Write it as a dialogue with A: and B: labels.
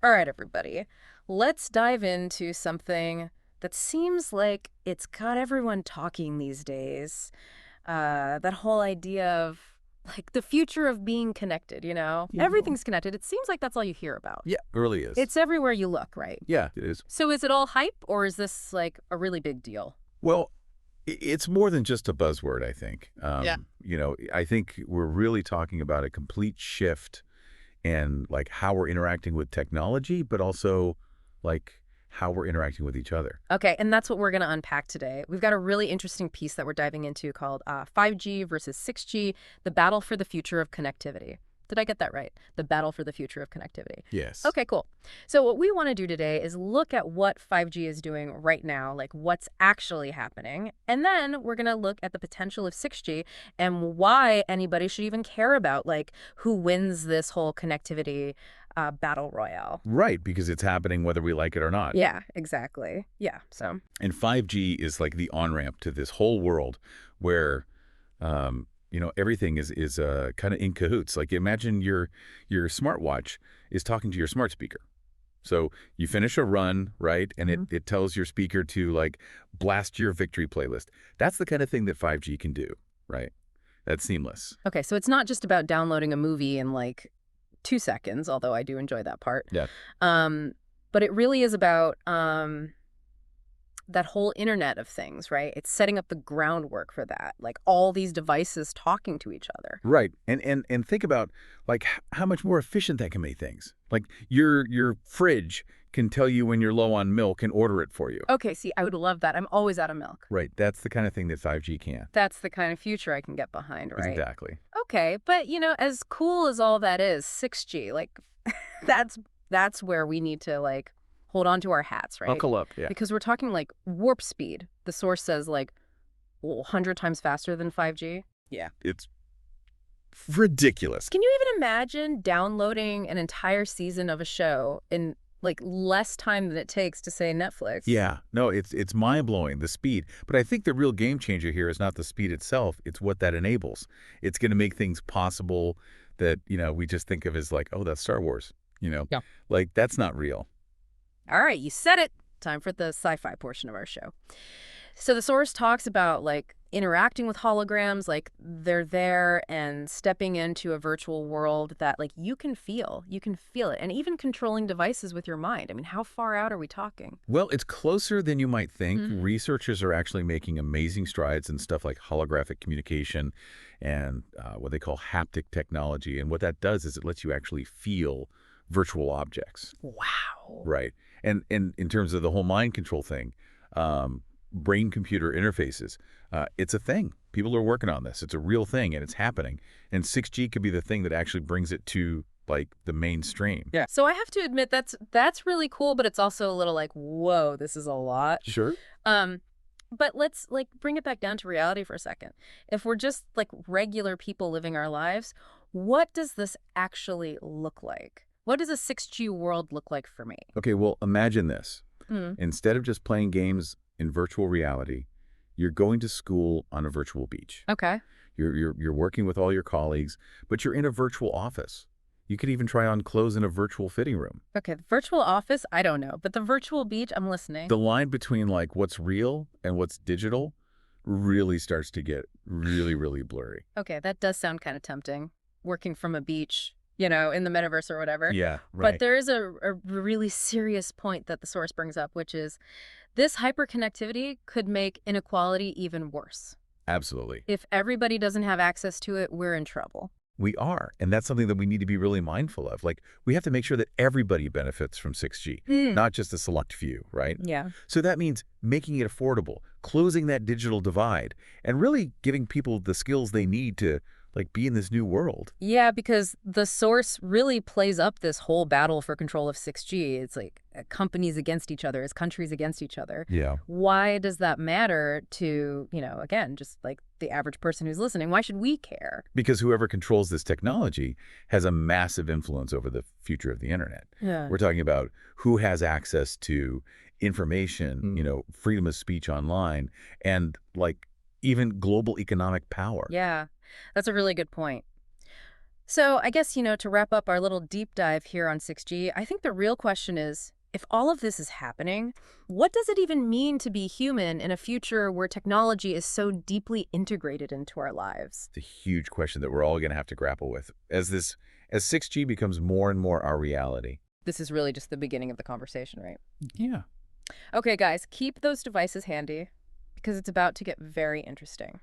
A: All right, everybody. Let's dive into something that seems like it's got everyone talking these days. That whole idea of like the future of being connected, you know?
B: Yeah.
A: Everything's connected. It seems like that's all you hear about.
B: Yeah, it really is.
A: It's everywhere you look, right?
B: Yeah, it is.
A: So is it all hype or is this like a really big deal?
B: Well, it's more than just a buzzword, I think.
A: Yeah.
B: I think we're really talking about a complete shift in like how we're interacting with technology, but also like how we're interacting with each other.
A: Okay, and that's what we're going to unpack today. We've got a really interesting piece that we're diving into called 5G versus 6G, the battle for the future of connectivity. Did I get that right? The battle for the future of connectivity.
B: Yes.
A: Okay, cool. So what we want to do today is look at what 5G is doing right now, like what's actually happening. And then we're going to look at the potential of 6G and why anybody should even care about like who wins this whole connectivity battle royale.
B: Right, because it's happening whether we like it or not.
A: Yeah, exactly. Yeah, so.
B: And 5G is like the on-ramp to this whole world where everything is kind of in cahoots. Like imagine your smartwatch is talking to your smart speaker. So you finish a run, right? And it tells your speaker to like blast your victory playlist. That's the kind of thing that 5G can do, right? That's seamless.
A: Okay, so it's not just about downloading a movie in like 2 seconds, although I do enjoy that part.
B: Yeah.
A: But it really is about that whole Internet of Things, right? It's setting up the groundwork for that, like all these devices talking to each other.
B: Right. And think about like how much more efficient that can make things. Like your fridge can tell you when you're low on milk and order it for you.
A: Okay, see, I would love that. I'm always out of milk.
B: Right. That's the kind of thing that 5G can.
A: That's the kind of future I can get behind, right?
B: Exactly.
A: Okay, but as cool as all that is, 6G, like that's where we need to like hold on to our hats, right?
B: Buckle up. Yeah.
A: Because we're talking like warp speed. The source says like 100 times faster than 5G. Yeah.
B: It's ridiculous.
A: Can you even imagine downloading an entire season of a show in like less time than it takes to say Netflix?
B: Yeah. No, it's mind-blowing, the speed. But I think the real game changer here is not the speed itself. It's what that enables. It's going to make things possible that, we just think of as like, oh, that's Star Wars.
A: Yeah.
B: Like that's not real.
A: All right, you said it. Time for the sci-fi portion of our show. So the source talks about like interacting with holograms, like they're there and stepping into a virtual world that like you can feel it, and even controlling devices with your mind. I mean, how far out are we talking?
B: Well, it's closer than you might think. Researchers are actually making amazing strides in stuff like holographic communication and what they call haptic technology. And what that does is it lets you actually feel virtual objects.
A: Wow.
B: Right. And in terms of the whole mind control thing, brain-computer interfaces, it's a thing. People are working on this. It's a real thing, and it's happening. And 6G could be the thing that actually brings it to, like, the mainstream.
A: Yeah. So I have to admit that's really cool, but it's also a little like, whoa, this is a lot.
B: Sure.
A: But let's like bring it back down to reality for a second. If we're just like regular people living our lives, what does this actually look like? What does a 6G world look like for me?
B: Okay, well, imagine this. Instead of just playing games in virtual reality, you're going to school on a virtual beach.
A: Okay.
B: You're working with all your colleagues, but you're in a virtual office. You could even try on clothes in a virtual fitting room.
A: Okay, the virtual office, I don't know. But the virtual beach, I'm listening.
B: The line between like what's real and what's digital really starts to get really, really blurry.
A: Okay, that does sound kind of tempting. Working from a beach, in the metaverse or whatever.
B: Yeah, right.
A: But there is a really serious point that the source brings up, which is this hyperconnectivity could make inequality even worse.
B: Absolutely.
A: If everybody doesn't have access to it, we're in trouble.
B: We are. And that's something that we need to be really mindful of. Like, we have to make sure that everybody benefits from 6G, not just a select few, right?
A: Yeah.
B: So that means making it affordable, closing that digital divide, and really giving people the skills they need to like be in this new world.
A: Yeah, because the source really plays up this whole battle for control of 6G. It's like companies against each other, it's countries against each other.
B: Yeah.
A: Why does that matter to, again, just like the average person who's listening? Why should we care?
B: Because whoever controls this technology has a massive influence over the future of the internet.
A: Yeah.
B: We're talking about who has access to information, freedom of speech online, and like even global economic power.
A: Yeah, that's a really good point. So I guess, to wrap up our little deep dive here on 6G, I think the real question is, if all of this is happening, what does it even mean to be human in a future where technology is so deeply integrated into our lives?
B: It's a huge question that we're all going to have to grapple with as 6G becomes more and more our reality.
A: This is really just the beginning of the conversation, right?
B: Yeah.
A: Okay, guys, keep those devices handy because it's about to get very interesting.